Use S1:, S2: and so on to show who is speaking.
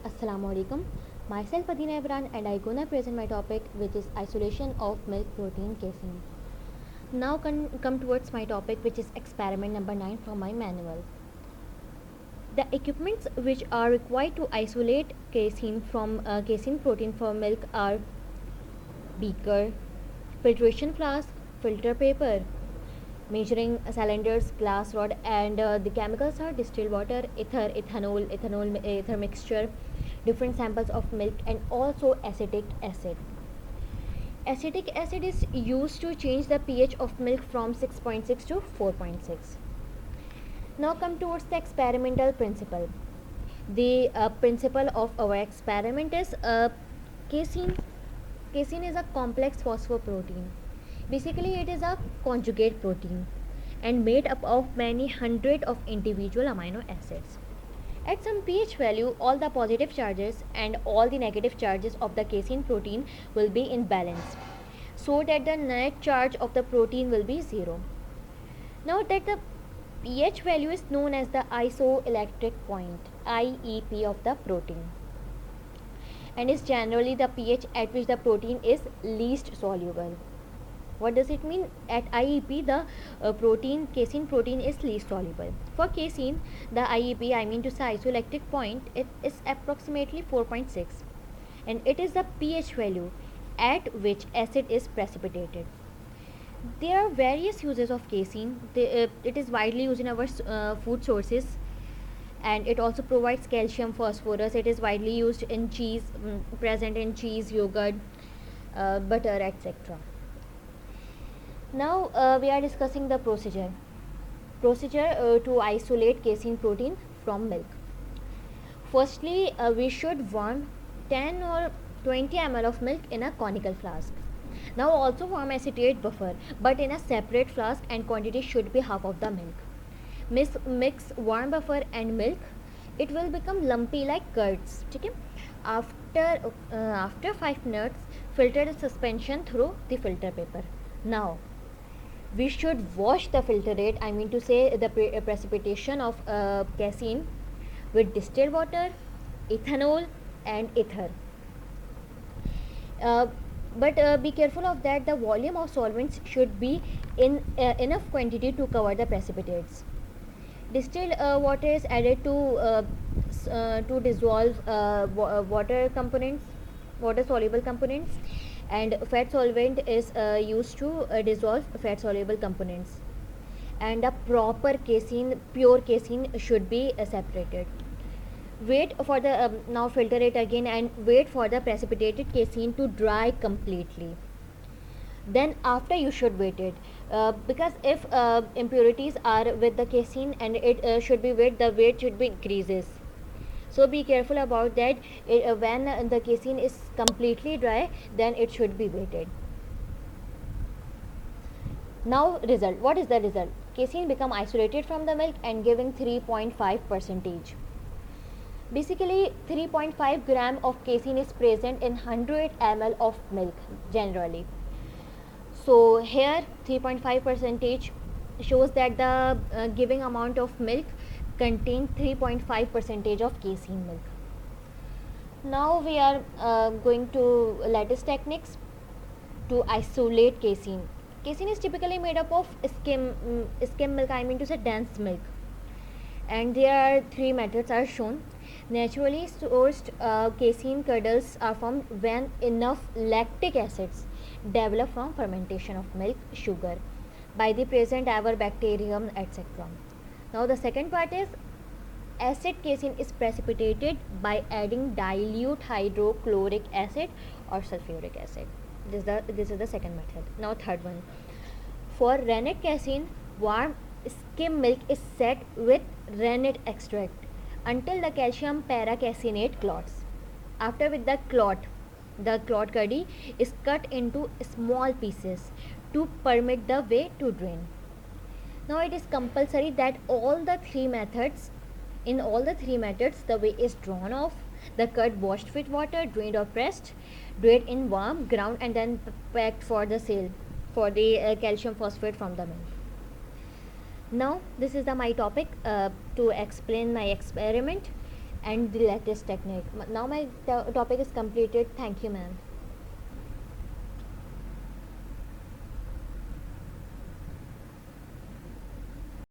S1: Assalamu alaikum. Myself Adina Ibran and I gonna present my topic which is isolation of milk protein casein. Now come towards my topic which is experiment number 9 from my manual. The equipments which are required to isolate casein from casein protein for milk are beaker, filtration flask, filter paper, measuring cylinders, glass rod, and the chemicals are distilled water, ether mixture, different samples of milk, and also acetic acid. Acetic acid is used to change the pH of milk from 6.6 to 4.6. Now come towards the experimental principle. The principle of our experiment is casein. Casein is a complex phosphoprotein. Basically, it is a conjugate protein and made up of many hundred of individual amino acids. At some pH value, all the positive charges and all the negative charges of the casein protein will be in balance, so that the net charge of the protein will be zero. Now that the pH value is known as the isoelectric point IEP of the protein, and is generally the pH at which the protein is least soluble. What does it mean? At IEP, the casein protein is least soluble. For casein, the IEP, I mean to say isoelectric point, it is approximately 4.6, and it is the pH value at which acid is precipitated. There are various uses of casein. It is widely used in our food sources, and it also provides calcium, phosphorus. It is widely used in cheese, present in cheese, yogurt, butter, etc. Now we are discussing the procedure to isolate casein protein from milk. Firstly, we should warm 10 or 20 ml of milk in a conical flask. Now also warm acetate buffer, but in a separate flask, and quantity should be half of the milk. Mix warm buffer and milk. It will become lumpy like curds. Okay? After 5 minutes, filter the suspension through the filter paper. Now we should wash the filtrate, I mean to say the precipitation of casein, with distilled water, ethanol, and ether. But be careful of that. The volume of solvents should be in enough quantity to cover the precipitates. Distilled water is added to dissolve water soluble components, and fat solvent is used to dissolve fat soluble components, and a proper pure casein should be separated. Wait for the now filter it again and wait for the precipitated casein to dry completely. Then after you should wait it, because if impurities are with the casein and it should be wet, the weight should be increases. So be careful about that. When the casein is completely dry, then it should be weighted. Now result. What is the result? Casein become isolated from the milk and giving 3.5 percentage. Basically 3.5 gram of casein is present in 100 ml of milk generally. So here 3.5 percentage shows that the giving amount of milk contain 3.5 percentage of casein milk. Now we are going to latest techniques to isolate casein. Casein is typically made up of skim milk, I mean to say dense milk, and there are 3 methods are shown. Naturally sourced casein curdles are formed when enough lactic acids develop from fermentation of milk sugar by the present ever bacterium, etc. Now the second part is acid casein is precipitated by adding dilute hydrochloric acid or sulfuric acid. This is the second method. Now third one. For rennet casein, warm skim milk is set with rennet extract until the calcium paracaseinate clots. After with the clot curdy is cut into small pieces to permit the way to drain. Now it is compulsory that in all the three methods, the whey is drawn off, the curd washed with water, drained or pressed, drained in warm, ground, and then packed for the sale for the calcium phosphate from the milk. Now this is my topic to explain my experiment, and the latest technique. Now my topic is completed. Thank you, ma'am.